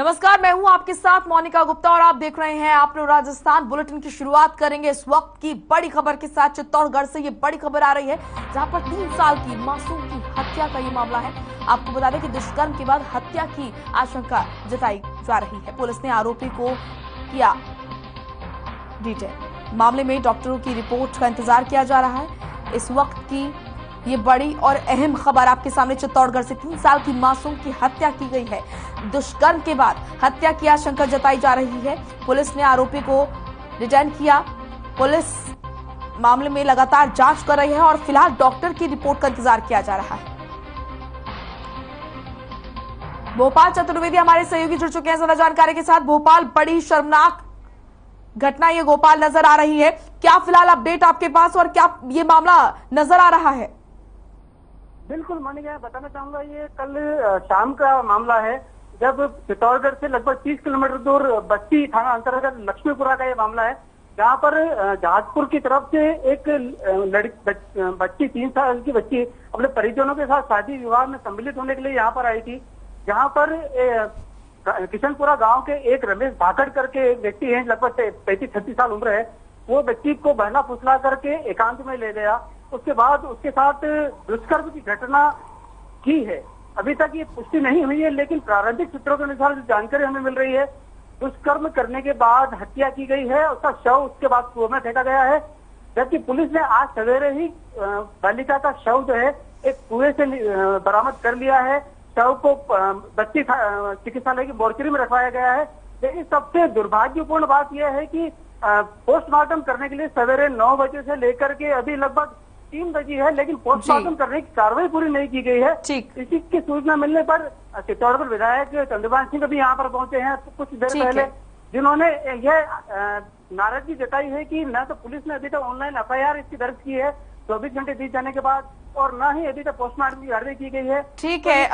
नमस्कार, मैं हूं आपके साथ मोनिका गुप्ता और आप देख रहे हैं आपने राजस्थान बुलेटिन की शुरुआत करेंगे इस वक्त की बड़ी खबर के साथ। चित्तौड़गढ़ से ये बड़ी खबर आ रही है जहां पर 3 साल की मासूम की हत्या का ये मामला है। आपको बता दें कि दुष्कर्म के बाद हत्या की आशंका जताई जा रही है। पुलिस ने आरोपी को किया डिटेन। मामले में डॉक्टरों की रिपोर्ट का इंतजार किया जा रहा है। इस वक्त की ये बड़ी और अहम खबर आपके सामने। चित्तौड़गढ़ से 3 साल की मासूम की हत्या की गई है। दुष्कर्म के बाद हत्या की आशंका जताई जा रही है। पुलिस ने आरोपी को डिटेन किया। पुलिस मामले में लगातार जांच कर रही है और फिलहाल डॉक्टर की रिपोर्ट का इंतजार किया जा रहा है। भोपाल चतुर्वेदी हमारे सहयोगी जुड़ चुके हैं ज्यादा जानकारी के साथ। भोपाल, बड़ी शर्मनाक घटना ये गोपाल नजर आ रही है। क्या फिलहाल अपडेट आपके पास और क्या ये मामला नजर आ रहा है? बिल्कुल मोनिका, बताना चाहूंगा ये कल शाम का मामला है जब चित्तौड़गढ़ से लगभग 30 किलोमीटर दूर बस्ती थाना अंतर्गत लक्ष्मीपुरा का ये मामला है, जहां पर जहाजपुर की तरफ से एक बच्ची 3 साल की बच्ची अपने परिजनों के साथ शादी विवाह में सम्मिलित होने के लिए यहाँ पर आई थी। जहाँ पर किशनपुरा गांव के एक रमेश भाकड़ करके व्यक्ति हैं, लगभग 35-36 साल उम्र है। वो बच्ची को बहला फुसला करके एकांत में ले गया। उसके बाद उसके साथ दुष्कर्म की घटना की है। अभी तक ये पुष्टि नहीं हुई है, लेकिन प्रारंभिक सूत्रों के अनुसार जो जानकारी हमें मिल रही है, दुष्कर्म करने के बाद हत्या की गई है। उसका शव उसके बाद कुएं में फेंका गया है। जबकि पुलिस ने आज सवेरे ही बालिका का शव जो है एक कुएं से बरामद कर लिया है। शव को बस्ती चिकित्सालय की मोर्चरी में रखवाया गया है। लेकिन सबसे दुर्भाग्यपूर्ण बात यह है कि पोस्टमार्टम करने के लिए सवेरे 9 बजे से लेकर के अभी लगभग 3 बजे है, लेकिन पोस्टमार्टम करने की कार्रवाई पूरी नहीं की गई है। इसी की सूचना मिलने पर चित्तौड़गढ़ विधायक चंद्रभान सिंह भी यहाँ पर पहुंचे हैं कुछ देर पहले, जिन्होंने यह नाराजगी जताई है कि न तो पुलिस ने अभी तक ऑनलाइन FIR इसकी दर्ज की है 24 घंटे बीत जाने के बाद, और न ही अभी तक पोस्टमार्टम की कार्रवाई की गई है। ठीक है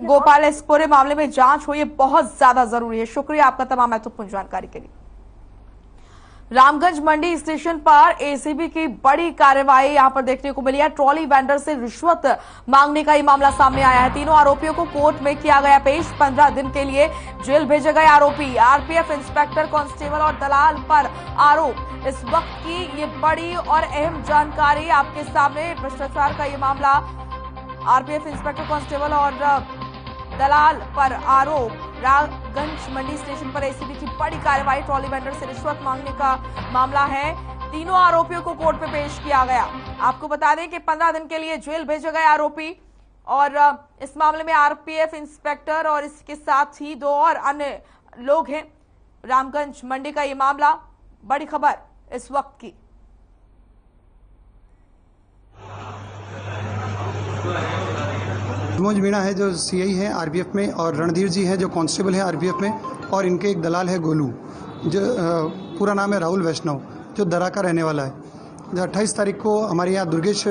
गोपाल, इस पूरे मामले में जांच हो, ये बहुत ज्यादा जरूरी है। शुक्रिया आपका तमाम महत्वपूर्ण जानकारी के लिए। रामगंज मंडी स्टेशन पर ACB की बड़ी कार्रवाई यहां पर देखने को मिली है। ट्रॉली वेंडर से रिश्वत मांगने का ये मामला सामने आया है। तीनों आरोपियों को कोर्ट में किया गया पेश। 15 दिन के लिए जेल भेजे गए आरोपी। RPF इंस्पेक्टर, कांस्टेबल और दलाल पर आरोप। इस वक्त की ये बड़ी और अहम जानकारी आपके सामने। भ्रष्टाचार का ये मामला, RPF इंस्पेक्टर, कांस्टेबल और दलाल पर आरोप। रामगंज मंडी स्टेशन पर ACB की बड़ी कार्रवाई। ट्रॉली वेंडर से रिश्वत मांगने का मामला है। तीनों आरोपियों को कोर्ट में पेश किया गया। आपको बता दें कि 15 दिन के लिए जेल भेजे गए आरोपी और इस मामले में RPF इंस्पेक्टर और इसके साथ ही 2 और अन्य लोग हैं। रामगंज मंडी का ये मामला, बड़ी खबर इस वक्त की। मनोज मीणा है जो CI है RPF में, और रणधीर जी है जो कांस्टेबल है RPF में, और इनके एक दलाल है गोलू, जो पूरा नाम है राहुल वैष्णव, जो दरा का रहने वाला है। जो 28 तारीख को हमारे यहाँ दुर्गेश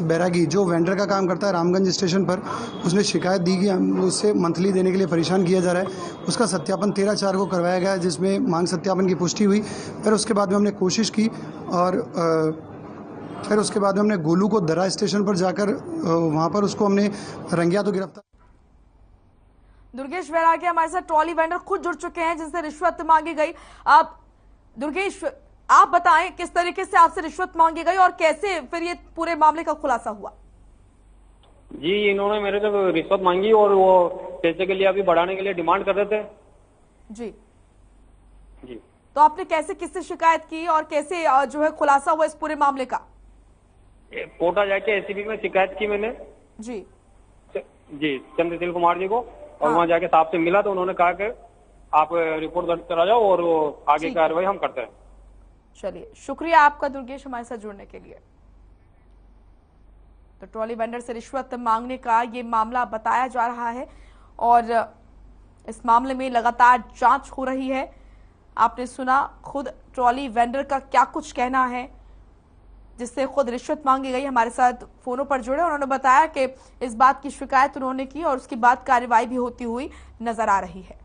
बैरागी जो वेंडर का काम करता है रामगंज स्टेशन पर, उसने शिकायत दी कि हम उससे मंथली देने के लिए परेशान किया जा रहा है। उसका सत्यापन 13/4 को करवाया गया, जिसमें मांग सत्यापन की पुष्टि हुई। फिर उसके बाद में हमने कोशिश की और फिर उसके बाद में हमने गोलू को दरा स्टेशन पर जाकर वहां पर उसको हमने रंगिया तो गिरफ्तार। दुर्गेश बैरागी हमारे साथ ट्रॉली वेंडर खुद जुड़ चुके हैं जिनसे रिश्वत मांगी गई। अब दुर्गेश, आप बताएं किस तरीके से आपसे रिश्वत मांगी गई और कैसे फिर ये पूरे मामले का खुलासा हुआ? जी, इन्होंने मेरे से रिश्वत मांगी और वो पैसे के लिए अभी बढ़ाने के लिए डिमांड कर रहे थे। जी जी, तो आपने कैसे किससे शिकायत की और कैसे जो है खुलासा हुआ इस पूरे मामले का? कोटा जाके ACB में शिकायत की मैंने जी चंद्रशील कुमार जी को, और वहाँ जाके साहब से मिला तो उन्होंने कहा कि आप रिपोर्ट दर्ज करा जाओ और आगे कार्रवाई हम करते हैं। चलिए, शुक्रिया आपका दुर्गेश हमारे साथ जुड़ने के लिए। तो ट्रॉली वेंडर से रिश्वत मांगने का ये मामला बताया जा रहा है और इस मामले में लगातार जांच हो रही है। आपने सुना खुद ट्रॉली वेंडर का क्या कुछ कहना है, जिससे खुद रिश्वत मांगी गई। हमारे साथ फोनों पर जुड़े, उन्होंने बताया कि इस बात की शिकायत उन्होंने की और उसके बाद कार्रवाई भी होती हुई नजर आ रही है।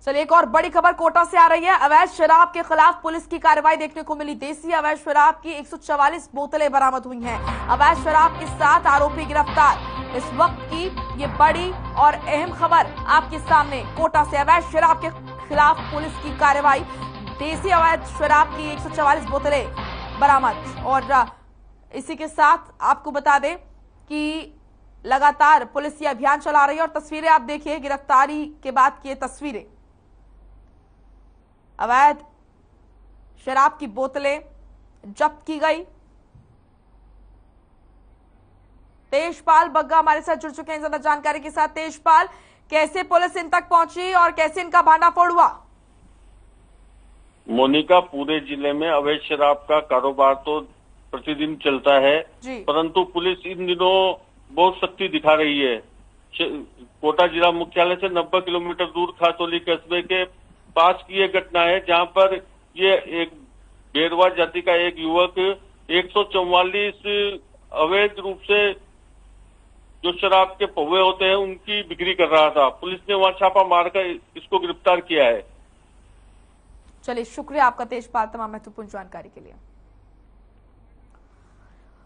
चलिए एक और बड़ी खबर कोटा से आ रही है। अवैध शराब के खिलाफ पुलिस की कार्रवाई देखने को मिली। देसी अवैध शराब की 144 बोतलें बरामद हुई हैं। अवैध शराब के 7 आरोपी गिरफ्तार। इस वक्त की ये बड़ी और अहम खबर आपके सामने कोटा से। अवैध शराब के खिलाफ पुलिस की कार्रवाई। देसी अवैध शराब की 144 बोतलें बरामद। और इसी के साथ आपको बता दें कि लगातार पुलिस ये अभियान चला रही है। और तस्वीरें आप देखिए, गिरफ्तारी के बाद की ये तस्वीरें। अवैध शराब की बोतलें जब्त की गई। तेजपाल बग्गा हमारे साथ जुड़ चुके हैं ज्यादा जानकारी के साथ। तेजपाल, कैसे पुलिस इन तक पहुंची और कैसे इनका भांडाफोड़ हुआ? मोनिका, पूरे जिले में अवैध शराब का कारोबार तो प्रतिदिन चलता है, परंतु पुलिस इन दिनों बहुत सख्ती दिखा रही है। कोटा जिला मुख्यालय से 90 किलोमीटर दूर खासोली कस्बे के पास की ये घटना है, जहां पर ये एक बेरवा जाति का एक युवक 144 अवैध रूप से जो शराब के पौवे होते हैं उनकी बिक्री कर रहा था। पुलिस ने वहां छापा मारकर इसको गिरफ्तार किया है। चलिए, शुक्रिया आपका तेजपाल तमाम महत्वपूर्ण जानकारी के लिए।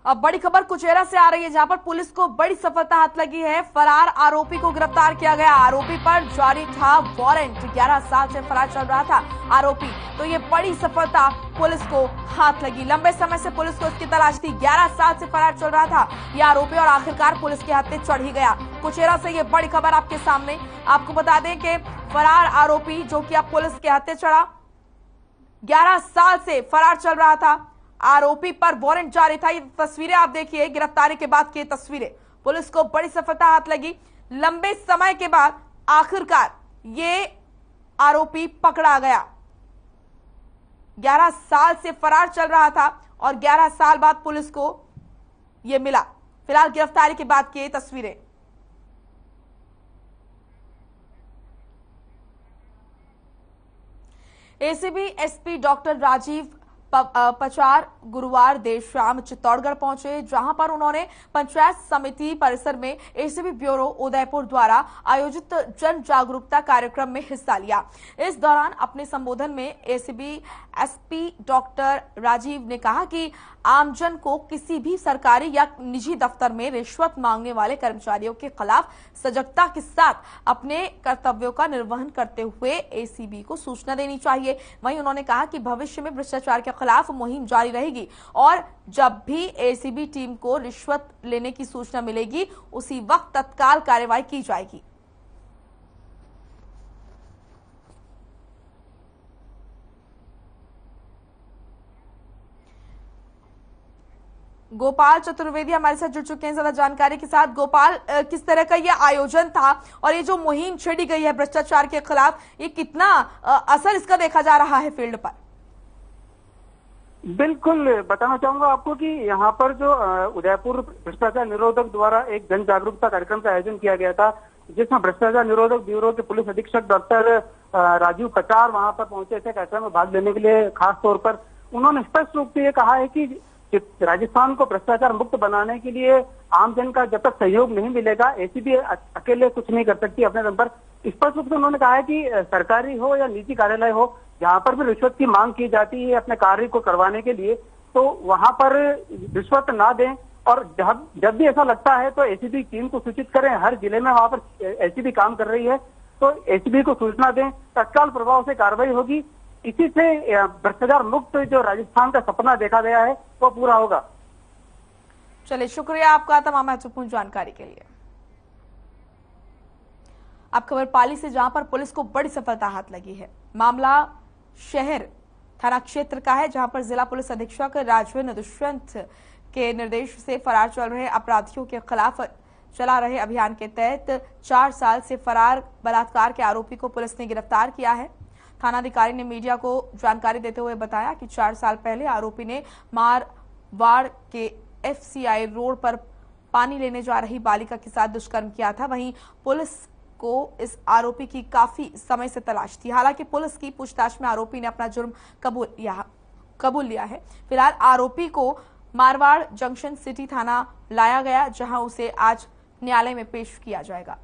अब बड़ी खबर कुचेरा से आ रही है, जहां पर पुलिस को बड़ी सफलता हाथ लगी है। फरार आरोपी को गिरफ्तार किया गया। आरोपी पर जारी था वारंट। 11 साल से फरार चल रहा था आरोपी, तो ये बड़ी सफलता पुलिस को हाथ लगी। लंबे समय से पुलिस को इसकी तलाश थी। 11 साल से फरार चल रहा था ये आरोपी और आखिरकार पुलिस के हाथ चढ़ ही गया। कुचेरा से ये बड़ी खबर आपके सामने। आपको बता दें कि फरार आरोपी जो कि अब पुलिस के हाथ चढ़ा, 11 साल से फरार चल रहा था। आरोपी पर वारंट जारी था। ये तस्वीरें आप देखिए, गिरफ्तारी के बाद की तस्वीरें। पुलिस को बड़ी सफलता हाथ लगी। लंबे समय के बाद आखिरकार ये आरोपी पकड़ा गया। 11 साल से फरार चल रहा था और 11 साल बाद पुलिस को ये मिला। फिलहाल गिरफ्तारी के बाद की तस्वीरें। ACB SP doctor Rajeev Pachar गुरुवार देर शाम चित्तौड़गढ़ पहुंचे, जहां पर उन्होंने पंचायत समिति परिसर में एसीबी ब्यूरो उदयपुर द्वारा आयोजित जन जागरूकता कार्यक्रम में हिस्सा लिया। इस दौरान अपने संबोधन में एसीबी एसपी डॉक्टर राजीव ने कहा कि आमजन को किसी भी सरकारी या निजी दफ्तर में रिश्वत मांगने वाले कर्मचारियों के खिलाफ सजगता के साथ अपने कर्तव्यों का निर्वहन करते हुए एसीबी को सूचना देनी चाहिए। वहीं उन्होंने कहा कि भविष्य में भ्रष्टाचार के खिलाफ मुहिम जारी रहेगी और जब भी एसीबी टीम को रिश्वत लेने की सूचना मिलेगी उसी वक्त तत्काल कार्रवाई की जाएगी। गोपाल चतुर्वेदी हमारे साथ जुड़ चुके हैं ज्यादा जानकारी के साथ। गोपाल, किस तरह का ये आयोजन था और ये जो मुहिम छेड़ी गई है भ्रष्टाचार के खिलाफ, ये कितना असर इसका देखा जा रहा है फील्ड पर? बिल्कुल, बताना चाहूंगा आपको कि यहाँ पर जो उदयपुर भ्रष्टाचार निरोधक द्वारा एक जन जागरूकता कार्यक्रम का आयोजन किया गया था, जिसमें भ्रष्टाचार निरोधक ब्यूरो के पुलिस अधीक्षक डॉक्टर राजीव पचार वहां पर पहुंचे थे कार्यक्रम में भाग लेने के लिए। खास तौर पर उन्होंने स्पष्ट रूप से ये कहा है कि राजस्थान को भ्रष्टाचार मुक्त बनाने के लिए आमजन का जब तक सहयोग नहीं मिलेगा, एसीबी अकेले कुछ नहीं कर सकती अपने दम पर। स्पष्ट रूप से उन्होंने कहा है कि सरकारी हो या निजी कार्यालय हो, जहां पर भी रिश्वत की मांग की जाती है अपने कार्य को करवाने के लिए, तो वहां पर रिश्वत ना दें। और जब भी ऐसा लगता है तो एसीबी टीम को सूचित करें। हर जिले में वहां पर एसीबी काम कर रही है, तो एसीबी को सूचना दें, तत्काल प्रभाव से कार्रवाई होगी। इसी से भ्रष्टाचार मुक्त जो राजस्थान का सपना देखा गया है वो पूरा होगा। चलिए, शुक्रिया आपका तमाम महत्वपूर्ण जानकारी के लिए। अब खबर पाली से, जहां पर पुलिस को बड़ी सफलता हाथ लगी है। मामला शहर थाना क्षेत्र का है, जहां पर जिला पुलिस अधीक्षक राजवीर दुष्यंत के निर्देश से फरार चल रहे अपराधियों के खिलाफ चला रहे अभियान के तहत 4 साल से फरार बलात्कार के आरोपी को पुलिस ने गिरफ्तार किया है। थानाधिकारी ने मीडिया को जानकारी देते हुए बताया कि 4 साल पहले आरोपी ने मारवाड़ के एफसीआई रोड पर पानी लेने जा रही बालिका के साथ दुष्कर्म किया था। वहीं पुलिस को इस आरोपी की काफी समय से तलाश थी। हालांकि पुलिस की पूछताछ में आरोपी ने अपना जुर्म कबूल लिया है। फिलहाल आरोपी को मारवाड़ जंक्शन सिटी थाना लाया गया, जहां उसे आज न्यायालय में पेश किया जाएगा।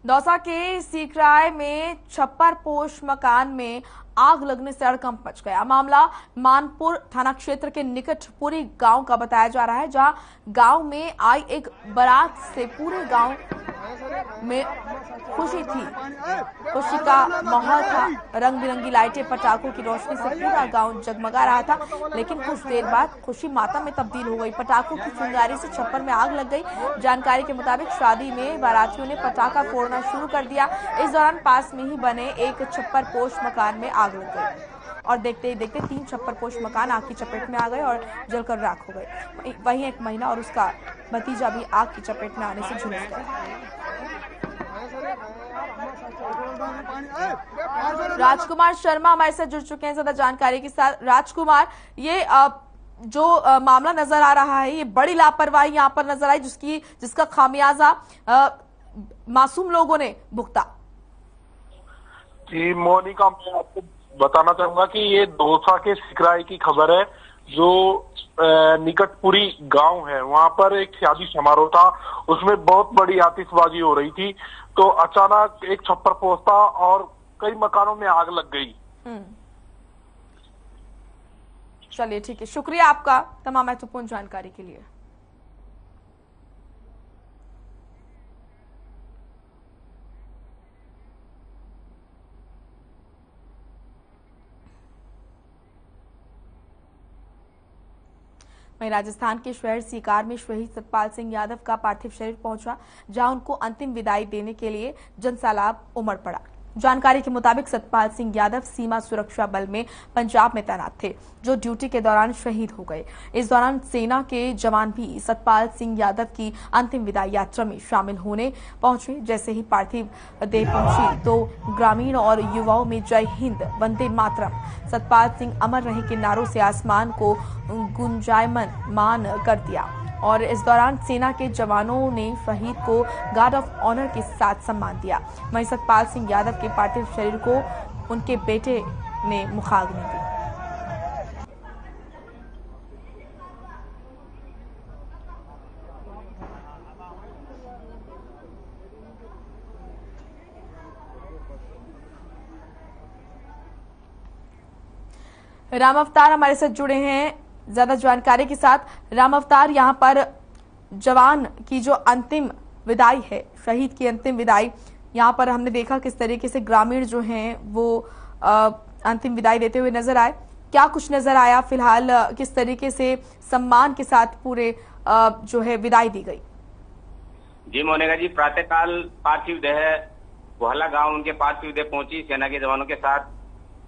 दौसा के सीकराय में छप्पर पोश मकान में आग लगने से हड़कंप मच गया। मामला मानपुर थाना क्षेत्र के निकट पुरी गांव का बताया जा रहा है, जहां गांव में आई एक बारात से पूरे गांव में खुशी थी। खुशी का माहौल था, रंग बिरंगी लाइटें, पटाखों की रोशनी से पूरा गांव जगमगा रहा था। लेकिन कुछ देर बाद खुशी मातम में तब्दील हो गई। पटाखों की चिंगारी से छप्पर में आग लग गई। जानकारी के मुताबिक शादी में बारातियों ने पटाखा फोड़ना शुरू कर दिया। इस दौरान पास में ही बने एक छप्पर पोश मकान में आग लग गई और देखते ही देखते 3 छप्पर पोश मकान आग की चपेट में आ गए और जलकर राख हो गए। वहीं एक महिला और उसका भतीजा भी आग की चपेट में आने से झुलस गए। राजकुमार शर्मा हमारे साथ जुड़ चुके हैं ज्यादा जानकारी के साथ। राजकुमार, ये जो मामला नजर आ रहा है, ये बड़ी लापरवाही यहाँ पर नजर आई, जिसका खामियाजा मासूम लोगों ने भुगता। जी मोनिका, मैं आपको बताना चाहूंगा कि ये दौसा के सिकराई की खबर है, जो निकटपुरी गांव है। वहां पर एक शादी समारोह था, उसमें बहुत बड़ी आतिशबाजी हो रही थी, तो अचानक एक छप्पर पोस्ता और कई मकानों में आग लग गई। चलिए ठीक है, शुक्रिया आपका तमाम महत्वपूर्ण जानकारी के लिए। वहीं राजस्थान के शहर सीकर में शहीद सतपाल सिंह यादव का पार्थिव शरीर पहुंचा, जहां उनको अंतिम विदाई देने के लिए जनसैलाब उमड़ पड़ा। जानकारी के मुताबिक सतपाल सिंह यादव सीमा सुरक्षा बल में पंजाब में तैनात थे, जो ड्यूटी के दौरान शहीद हो गए। इस दौरान सेना के जवान भी सतपाल सिंह यादव की अंतिम विदाई यात्रा में शामिल होने पहुंचे। जैसे ही पार्थिव देह पहुंची तो ग्रामीण और युवाओं में जय हिंद, वंदे मातरम, सतपाल सिंह अमर रहे के नारों से आसमान को गुंजायमान कर दिया। और इस दौरान सेना के जवानों ने शहीद को गार्ड ऑफ ऑनर के साथ सम्मान दिया। वहीं सतपाल सिंह यादव के पार्थिव शरीर को उनके बेटे ने मुखाग्नि दी। राम अवतार हमारे साथ जुड़े हैं ज्यादा जानकारी के साथ। राम अवतार, यहाँ पर जवान की जो अंतिम विदाई है, शहीद की अंतिम विदाई, यहाँ पर हमने देखा किस तरीके से ग्रामीण जो हैं वो अंतिम विदाई देते हुए नजर आए। क्या कुछ नजर आया फिलहाल, किस तरीके से सम्मान के साथ पूरे जो है विदाई दी गई? जी मोनिका जी, प्रातःकाल पार्थिव देह गोहला गांव उनके पार्थिव देह पहुंची सेना के जवानों के साथ,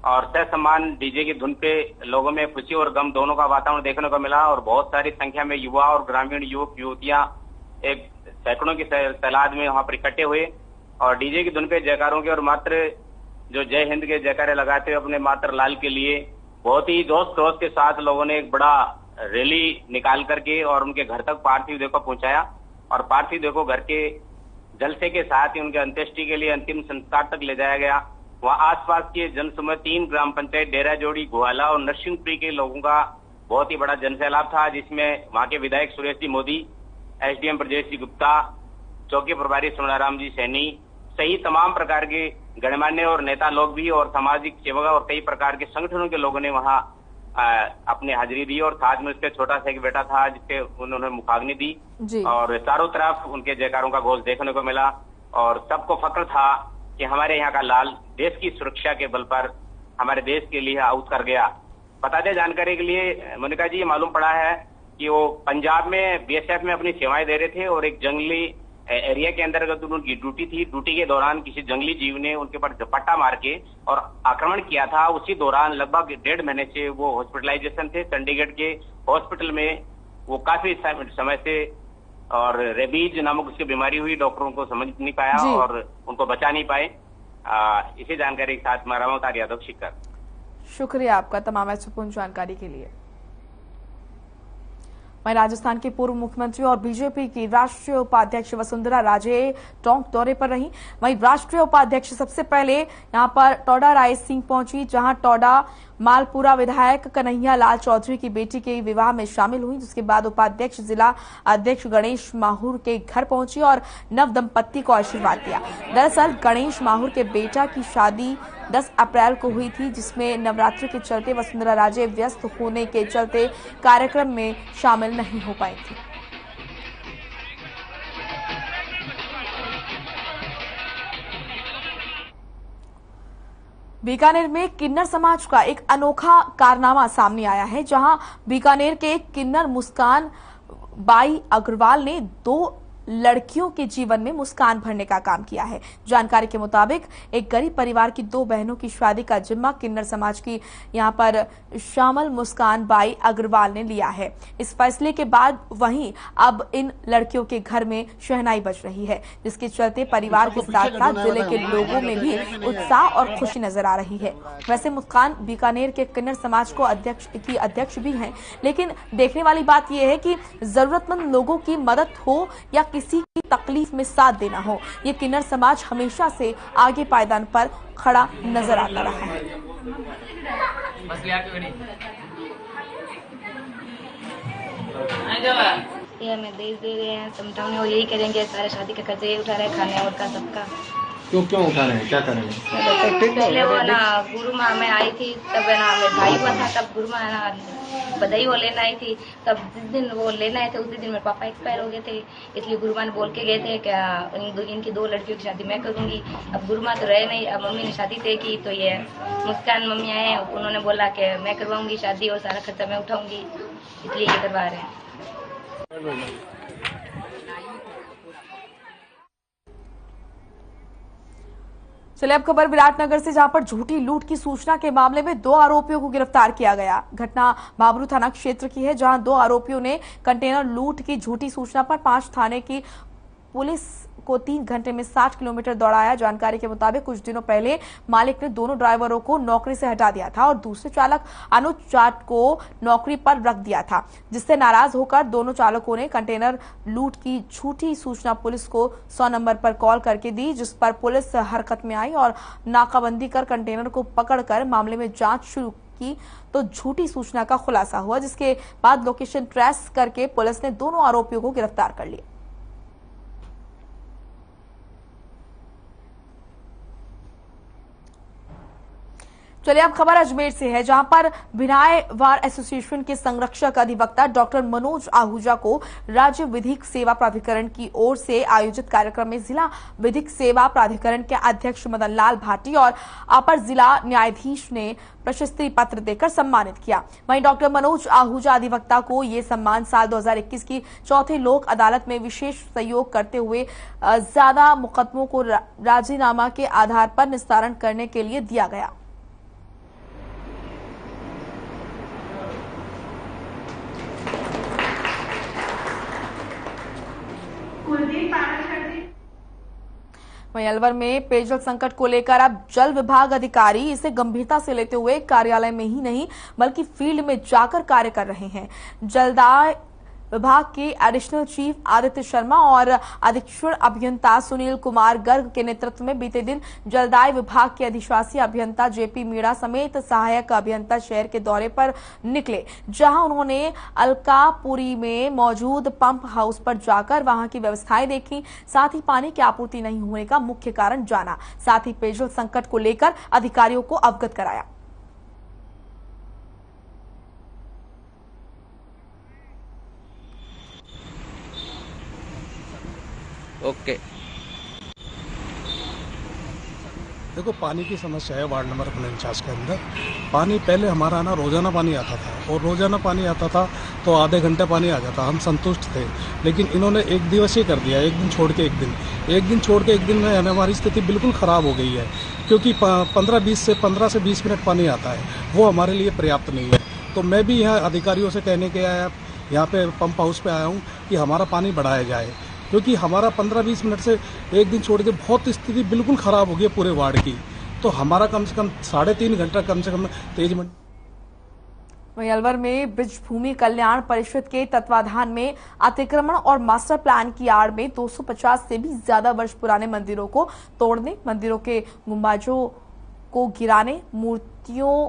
और सम्मान डीजे की धुन पे लोगों में खुशी और गम दोनों का वातावरण देखने को मिला। और बहुत सारी संख्या में युवा और ग्रामीण युवक युवतियां एक सैकड़ों की तादाद में वहां पर इकट्ठे हुए और डीजे की धुन पे जयकारों के और मात्र जो जय हिंद के जयकारे लगाते हुए अपने मात्र लाल के लिए बहुत ही जोश खरोश के साथ लोगों ने एक बड़ा रैली निकाल करके और उनके घर तक पार्थिव देह को पहुंचाया। और पार्थिव देह को घर के जलसे के साथ ही उनके अंत्येष्टि के लिए अंतिम संस्कार तक ले जाया गया। वहाँ आसपास के जनसमूह 3 ग्राम पंचायत डेरा जोड़ी, गोहाला और नरसिंहपुरी के लोगों का बहुत ही बड़ा जनसैलाब था, जिसमें वहाँ के विधायक सुरेश जी मोदी, एसडीएम ब्रजेश जी गुप्ता, चौकी प्रभारी सोनाराम जी सैनी सही तमाम प्रकार के गणमान्य और नेता लोग भी और सामाजिक सेवक और कई प्रकार के संगठनों के लोगों ने वहाँ अपनी हाजिरी दी। और साथ में उसके छोटा सा एक बेटा था जिसके उन्होंने मुखाग्नि दी और चारों तरफ उनके जयकारों का घोष देखने को मिला। और सबको फक्र था कि हमारे यहाँ का लाल देश की सुरक्षा के बल पर हमारे देश के लिए आहुत कर गया। बता दें जानकारी के लिए मोनिका जी, ये मालूम पड़ा है कि वो पंजाब में बीएसएफ में अपनी सेवाएं दे रहे थे और एक जंगली एरिया के अंतर्गत उनकी ड्यूटी थी। ड्यूटी के दौरान किसी जंगली जीव ने उनके ऊपर झपट्टा मार के और आक्रमण किया था। उसी दौरान लगभग 1.5 महीने से वो हॉस्पिटलाइजेशन थे चंडीगढ़ के हॉस्पिटल में। वो काफी समय से और रेबीज नामक उसकी बीमारी हुई, डॉक्टरों को समझ नहीं पाया और उनको बचा नहीं पाए। इसी जानकारी के साथ मैं राम अवतार यादव शिकर। शुक्रिया आपका तमाम महत्वपूर्ण जानकारी के लिए। वहीं राजस्थान के पूर्व मुख्यमंत्री और बीजेपी की राष्ट्रीय उपाध्यक्ष वसुंधरा राजे टोंक दौरे पर रही। वहीं राष्ट्रीय उपाध्यक्ष सबसे पहले यहां पर टोडा राय सिंह पहुंची, जहां टोडा मालपुरा विधायक कन्हैया लाल चौधरी की बेटी के विवाह में शामिल हुई, जिसके बाद उपाध्यक्ष जिला अध्यक्ष गणेश माहुर के घर पहुंची और नव दंपत्ति को आशीर्वाद दिया। दरअसल गणेश माहुर के बेटा की शादी 10 अप्रैल को हुई थी, जिसमें नवरात्रि के चलते वसुंधरा राजे व्यस्त होने के चलते कार्यक्रम में शामिल नहीं हो पाई थी। बीकानेर में किन्नर समाज का एक अनोखा कारनामा सामने आया है, जहां बीकानेर के किन्नर मुस्कान बाई अग्रवाल ने 2 लड़कियों के जीवन में मुस्कान भरने का काम किया है। जानकारी के मुताबिक एक गरीब परिवार की 2 बहनों की शादी का जिम्मा किन्नर समाज की यहां पर शामिल मुस्कान बाई अग्रवाल ने लिया है। इस फैसले के बाद वहीं अब इन लड़कियों के घर में शहनाई बज रही है, जिसके चलते परिवार के साथ साथ जिले के लोगों में भी उत्साह और खुशी नजर आ रही है। वैसे मुस्कान बीकानेर के किन्नर समाज को अध्यक्ष भी हैं, लेकिन देखने वाली बात यह है कि जरूरतमंद लोगों की मदद हो या किसी की तकलीफ में साथ देना हो, ये किन्नर समाज हमेशा से आगे पायदान पर खड़ा नजर आता रहा है। ये हमें दे रहे हैं, समझाने और यही करेंगे, सारे शादी का खर्चा ये उठा रहे हैं, खाने और का सबका। क्यों उठा रहे हैं, क्या कर रहे हैं? पहले वो ना गुरु माँ में आई थी, तब है ना मेरा भाई हुआ था, तब गुरु माँ ना बधाई वो लेना आई थी, तब जिस दिन वो लेना आए थे उसी दिन मेरे पापा एक्सपायर हो गए थे, इसलिए गुरु माँ ने बोल के गए थे कि इनकी 2 लड़कियों की शादी मैं करूंगी। अब गुरु माँ तो रहे नहीं, अब मम्मी ने शादी तय की, तो ये मुस्कान मम्मी आए, उन्होंने बोला कि मैं करवाऊंगी शादी और सारा खर्चा मैं उठाऊंगी, इसलिए ये करवा रहे हैं। चलिए अब खबर विराटनगर से, जहां पर झूठी लूट की सूचना के मामले में 2 आरोपियों को गिरफ्तार किया गया। घटना बाबरू थाना क्षेत्र की है, जहां 2 आरोपियों ने कंटेनर लूट की झूठी सूचना पर 5 थाने की पुलिस को 3 घंटे में 60 किलोमीटर दौड़ाया। जानकारी के मुताबिक कुछ दिनों पहले मालिक ने दोनों ड्राइवरों को नौकरी से हटा दिया था और दूसरे चालक अनुज जाट को नौकरी पर रख दिया था, जिससे नाराज होकर दोनों चालकों ने कंटेनर लूट की झूठी सूचना पुलिस को 100 नंबर पर कॉल करके दी, जिस पर पुलिस हरकत में आई और नाकाबंदी कर कंटेनर को पकड़कर मामले में जांच शुरू की तो झूठी सूचना का खुलासा हुआ, जिसके बाद लोकेशन ट्रेस करके पुलिस ने दोनों आरोपियों को गिरफ्तार कर लिया। चलिए अब खबर अजमेर से है, जहां पर भिनाय बार एसोसिएशन के संरक्षक अधिवक्ता डॉक्टर मनोज आहूजा को राज्य विधिक सेवा प्राधिकरण की ओर से आयोजित कार्यक्रम में जिला विधिक सेवा प्राधिकरण के अध्यक्ष मदन लाल भाटी और अपर जिला न्यायाधीश ने प्रशस्ति पत्र देकर सम्मानित किया। वहीं डॉक्टर मनोज आहूजा अधिवक्ता को ये सम्मान साल 2021 की चौथी लोक अदालत में विशेष सहयोग करते हुए ज्यादा मुकदमों को राजीनामा के आधार पर निस्तारण करने के लिए दिया गया। वहीं अलवर में पेयजल संकट को लेकर अब जल विभाग अधिकारी इसे गंभीरता से लेते हुए कार्यालय में ही नहीं बल्कि फील्ड में जाकर कार्य कर रहे हैं। जलदाय विभाग के एडिशनल चीफ आदित्य शर्मा और अधीक्षण अभियंता सुनील कुमार गर्ग के नेतृत्व में बीते दिन जलदाय विभाग के अधिशासी अभियंता जेपी मीणा समेत सहायक अभियंता शहर के दौरे पर निकले, जहां उन्होंने अलकापुरी में मौजूद पंप हाउस पर जाकर वहां की व्यवस्थाएं देखी, साथ ही पानी की आपूर्ति नहीं होने का मुख्य कारण जाना, साथ ही पेयजल संकट को लेकर अधिकारियों को अवगत कराया। ओके। देखो, पानी की समस्या है वार्ड नंबर 49 के अंदर। पानी पहले हमारा ना रोजाना पानी आता था और रोजाना पानी आता था तो आधे घंटे पानी आ जाता, हम संतुष्ट थे। लेकिन इन्होंने एक दिवसीय कर दिया, एक दिन छोड़ के एक दिन छोड़ के एक दिन में हमारी स्थिति बिल्कुल ख़राब हो गई है, क्योंकि 15 से 20 मिनट पानी आता है, वो हमारे लिए पर्याप्त नहीं है। तो मैं भी यहाँ अधिकारियों से कहने के आया, यहाँ पे पंप हाउस पे आया हूँ कि हमारा पानी बढ़ाया जाए, क्योंकि हमारा 15-20 मिनट से एक दिन छोड़ के बहुत स्थिति बिल्कुल खराब हो गई है पूरे वार्ड की। तो हमारा कम से कम 3.5 घंटा कम से कम तेज में। वहीं अलवर में ब्रिज भूमि कल्याण परिषद के तत्वाधान में अतिक्रमण और मास्टर प्लान की आड़ में 250 से भी ज्यादा वर्ष पुराने मंदिरों को तोड़ने, मंदिरों के गुंबजों को गिराने, मूर्तियों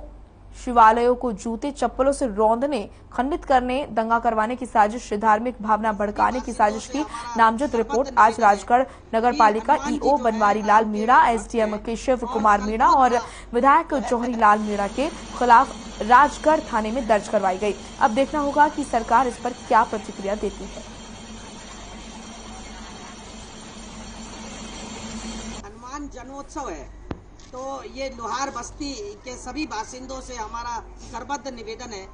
शिवालयों को जूते चप्पलों से रौंदने, खंडित करने, दंगा करवाने की साजिश, धार्मिक भावना भड़काने की साजिश की नामजद रिपोर्ट आज राजगढ़ नगर पालिका ईओ बनवारी लाल मीणा, एसडीएम केशव कुमार मीणा और विधायक जौहरी लाल मीणा के खिलाफ राजगढ़ थाने में दर्ज करवाई गई। अब देखना होगा कि सरकार इस पर क्या प्रतिक्रिया देती है। हनुमान जन्मोत्सव है तो ये लोहार बस्ती के सभी बासिंदों से हमारा करबद्ध निवेदन है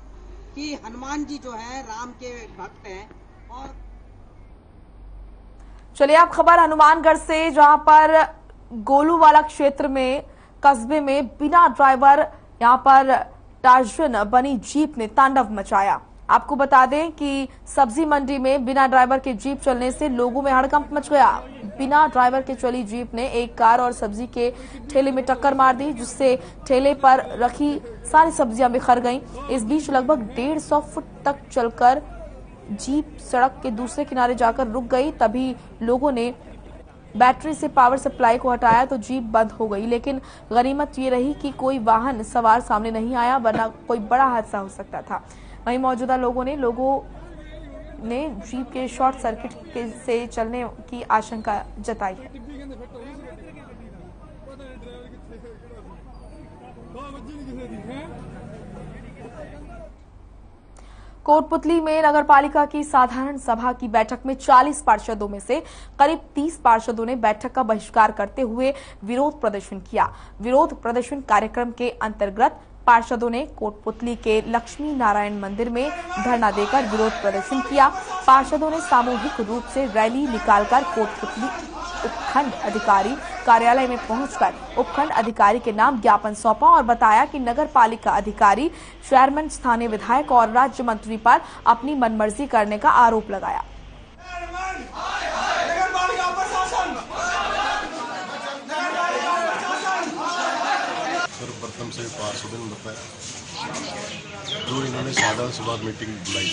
कि हनुमान जी जो है राम के भक्त हैं। और चलिए अब खबर हनुमानगढ़ से, जहां पर गोलूवाला क्षेत्र में कस्बे में बिना ड्राइवर यहां पर टार्जन बनी जीप ने तांडव मचाया। आपको बता दें कि सब्जी मंडी में बिना ड्राइवर के जीप चलने से लोगों में हड़कंप मच गया। बिना ड्राइवर के चली जीप ने एक कार और सब्जी के ठेले में टक्कर मार दी, जिससे ठेले पर रखी सारी सब्जियां बिखर गईं। इस बीच लगभग 150 फुट तक चलकर जीप सड़क के दूसरे किनारे जाकर रुक गई। तभी लोगों ने बैटरी से पावर सप्लाई को हटाया तो जीप बंद हो गई, लेकिन गनीमत ये रही कि कोई वाहन सवार सामने नहीं आया, वरना कोई बड़ा हादसा हो सकता था। वहीं मौजूदा लोगों ने जीप के शॉर्ट सर्किट से चलने की आशंका जताई है। कोटपुतली में नगरपालिका की साधारण सभा की बैठक में 40 पार्षदों में से करीब 30 पार्षदों ने बैठक का बहिष्कार करते हुए विरोध प्रदर्शन किया। विरोध प्रदर्शन कार्यक्रम के अंतर्गत पार्षदों ने कोटपुतली के लक्ष्मी नारायण मंदिर में धरना देकर विरोध प्रदर्शन किया। पार्षदों ने सामूहिक रूप से रैली निकालकर कोटपुतली उपखंड अधिकारी कार्यालय में पहुंचकर उपखंड अधिकारी के नाम ज्ञापन सौंपा और बताया कि नगर पालिका अधिकारी, चेयरमैन, स्थानीय विधायक और राज्य मंत्री पर अपनी मनमर्जी करने का आरोप लगाया। सर्वप्रथम से पार्षदों ने बताया जो इन्होंने साधारण सभा मीटिंग बुलाई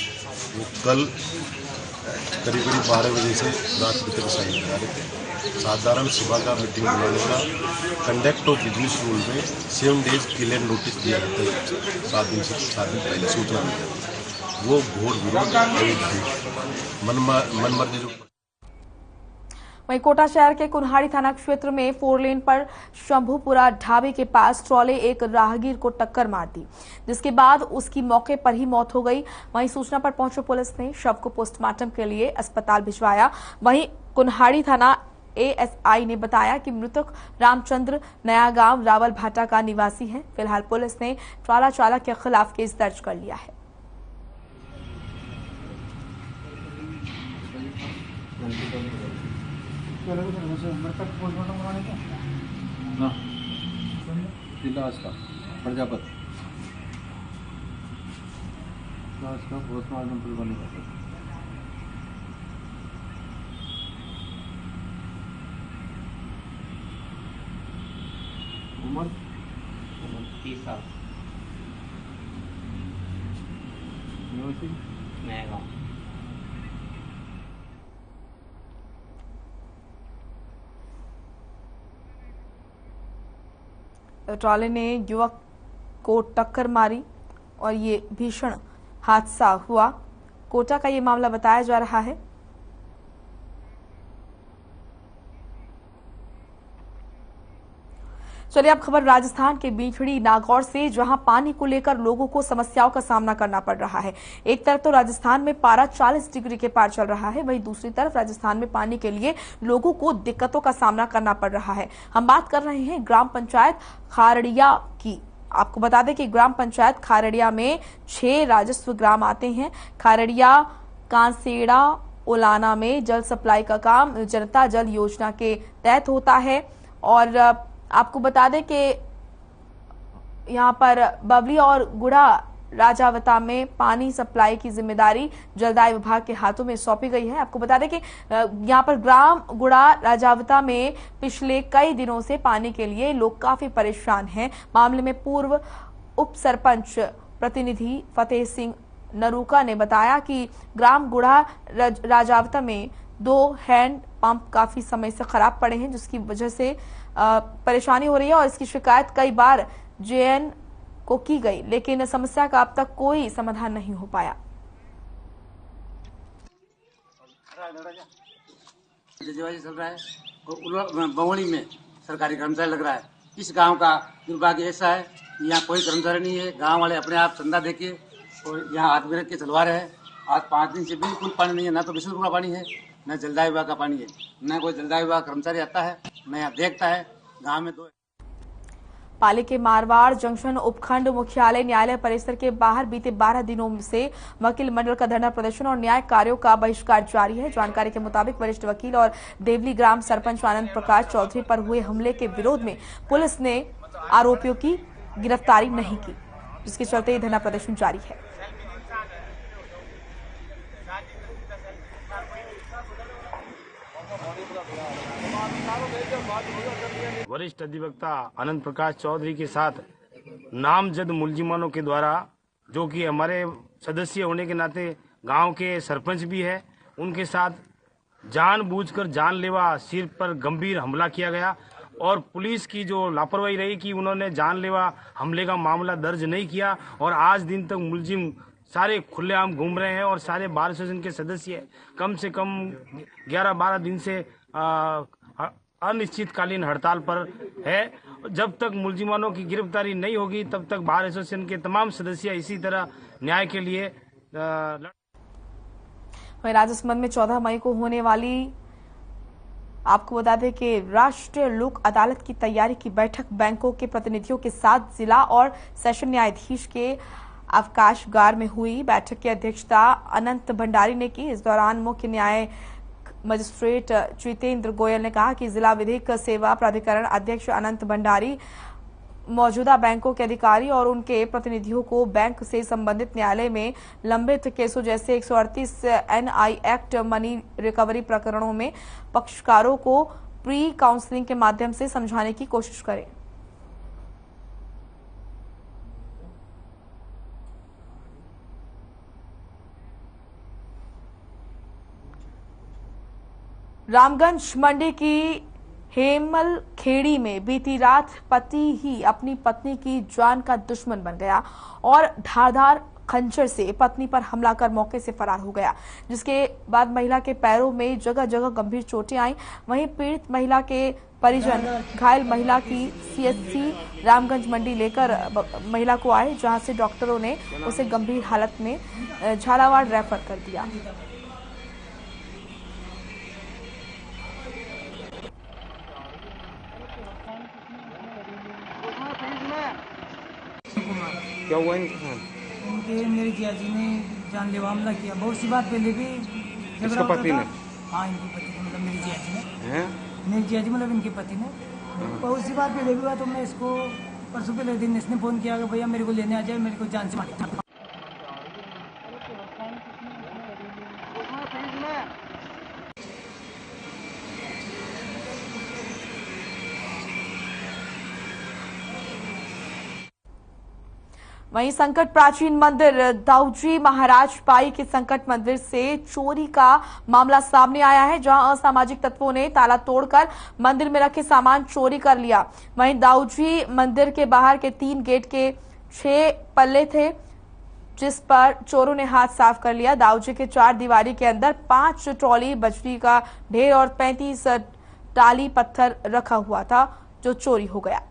वो कल करीब 12 बजे से रात तक साइन करा रहे थे। साधारण सभा का मीटिंग बुलाने का कंडक्ट ऑफ बिजनेस रूल में 7 डेज क्लियर नोटिस दिया जाता है। 7 दिन पहले सूचना दी जाती है। वो घोर विरोध मनमर्जी जो। वहीं कोटा शहर के कुन्हाड़ी थाना क्षेत्र में 4 लेन पर शंभूपुरा ढाबे के पास ट्रॉले एक राहगीर को टक्कर मार दी, जिसके बाद उसकी मौके पर ही मौत हो गई। वहीं सूचना पर पहुंची पुलिस ने शव को पोस्टमार्टम के लिए अस्पताल भिजवाया। वहीं कुन्हाड़ी थाना एएसआई ने बताया कि मृतक रामचंद्र नया गांव रावल भाटा का निवासी है। फिलहाल पुलिस ने ट्राला चालक के खिलाफ केस दर्ज कर लिया है। लाश का प्रजापति लाश का पोस्टमार्टम पर बनेगा। उम्र 30 साल। नया गाँव। ट्रॉले ने युवक को टक्कर मारी और ये भीषण हादसा हुआ। कोटा का ये मामला बताया जा रहा है। चलिए अब खबर राजस्थान के बीठड़ी नागौर से, जहां पानी को लेकर लोगों को समस्याओं का सामना करना पड़ रहा है। एक तरफ तो राजस्थान में पारा 40 डिग्री के पार चल रहा है, वहीं दूसरी तरफ राजस्थान में पानी के लिए लोगों को दिक्कतों का सामना करना पड़ रहा है। हम बात कर रहे हैं ग्राम पंचायत खारड़िया की। आपको बता दें कि ग्राम पंचायत खारड़िया में 6 राजस्व ग्राम आते हैं। खारड़िया, कांसेड़ा, ओलाना में जल सप्लाई का काम जनता जल योजना के तहत होता है। और आपको बता दें कि यहाँ पर बबली और गुड़ा राजावता में पानी सप्लाई की जिम्मेदारी जलदाय विभाग के हाथों में सौंपी गई है। आपको बता दें कि यहाँ पर ग्राम गुड़ा राजावता में पिछले कई दिनों से पानी के लिए लोग काफी परेशान हैं। मामले में पूर्व उप सरपंच प्रतिनिधि फतेह सिंह नरूका ने बताया कि ग्राम गुड़ा राजावता में 2 हैंड पंप काफी समय से खराब पड़े हैं, जिसकी वजह से परेशानी हो रही है और इसकी शिकायत कई बार को की गई, लेकिन समस्या का अब तक कोई समाधान नहीं हो पाया। चल रहा है और बवणी में सरकारी कर्मचारी लग रहा है। इस गांव का दुर्भाग्य ऐसा है, यहाँ कोई कर्मचारी नहीं है। गांव वाले अपने आप चंदा देके और यहाँ हाथ में रख के चलवा रहे हैं। आज 5 दिन से बिल्कुल पानी नहीं है, ना तो बिशनपुर का पानी है, न जलदाय विभाग का पानी है, न कोई जलदाय विभाग कर्मचारी आता है, न यहाँ देखता है। गाँव में पाली के मारवाड़ जंक्शन उपखंड मुख्यालय न्यायालय परिसर के बाहर बीते 12 दिनों से वकील मंडल का धरना प्रदर्शन और न्याय कार्यों का बहिष्कार जारी है। जानकारी के मुताबिक वरिष्ठ वकील और देवली ग्राम सरपंच आनंद प्रकाश चौधरी पर हुए हमले के विरोध में पुलिस ने आरोपियों की गिरफ्तारी नहीं की, जिसके चलते ये धरना प्रदर्शन जारी है। वरिष्ठ अधिवक्ता आनंद प्रकाश चौधरी के साथ नामजद मुलजिमानों के द्वारा, जो कि हमारे सदस्य होने के नाते गांव के सरपंच भी है, उनके साथ जानबूझकर जानलेवा सिर पर गंभीर हमला किया गया और पुलिस की जो लापरवाही रही कि उन्होंने जानलेवा हमले का मामला दर्ज नहीं किया और आज दिन तक मुलजिम सारे खुलेआम घूम रहे हैं और सारे बार एसोसिएशन के सदस्य कम से कम 11-12 दिन से अनिश्चितकालीन हड़ताल पर है। जब तक मुलजिमानों की गिरफ्तारी नहीं होगी तब तक बार एसोसिएशन के तमाम सदस्य इसी तरह न्याय के लिए वहीं राजसमंद में 14 मई को होने वाली, आपको बता दें कि राष्ट्रीय लोक अदालत की तैयारी की बैठक बैंकों के प्रतिनिधियों के साथ जिला और सेशन न्यायाधीश के अवकाशगार में हुई। बैठक की अध्यक्षता अनंत भंडारी ने की। इस दौरान मुख्य न्याय मजिस्ट्रेट जितेंद्र गोयल ने कहा कि जिला विधिक सेवा प्राधिकरण अध्यक्ष अनंत भंडारी मौजूदा बैंकों के अधिकारी और उनके प्रतिनिधियों को बैंक से संबंधित न्यायालय में लंबित केसों जैसे 138 NI एक्ट मनी रिकवरी प्रकरणों में पक्षकारों को प्री काउंसलिंग के माध्यम से समझाने की कोशिश करें। रामगंज मंडी की हेमल खेड़ी में बीती रात पति ही अपनी पत्नी की जान का दुश्मन बन गया और धारदार खंजर से पत्नी पर हमला कर मौके से फरार हो गया, जिसके बाद महिला के पैरों में जगह जगह गंभीर चोटें आईं। वहीं पीड़ित महिला के परिजन घायल महिला की CHC रामगंज मंडी लेकर महिला को आए, जहां से डॉक्टरों ने उसे गंभीर हालत में झालावाड़ रेफर कर दिया। क्या हुआ इनके साथ? उनके मेरी जियाजी ने जानलेवा हमला किया। बहुत सी बात पहले भी इसका पति ने? हाँ, इनके पति ने, मतलब मेरी जियाजी ने, मेरी जियाजी मतलब इनके पति ने बहुत सी बात पहले भी हुआ। तो मैं इसको परसों पहले दिन इसने फोन किया कि भैया मेरे को लेने आ जाए, मेरे को जान से मार। वहीं संकट प्राचीन मंदिर दाऊजी महाराज पाई के संकट मंदिर से चोरी का मामला सामने आया है, जहां असामाजिक तत्वों ने ताला तोड़कर मंदिर में रखे सामान चोरी कर लिया। वहीं दाऊजी मंदिर के बाहर के 3 गेट के 6 पल्ले थे, जिस पर चोरों ने हाथ साफ कर लिया। दाऊजी के 4 दीवारी के अंदर 5 ट्रॉली बजरी का ढेर और 35 टाली पत्थर रखा हुआ था, जो चोरी हो गया।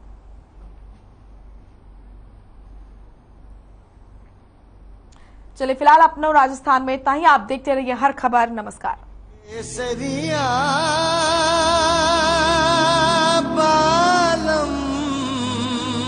चलिए फिलहाल अपना राजस्थान में इतना ही। आप देखते रहिए हर खबर। नमस्कार।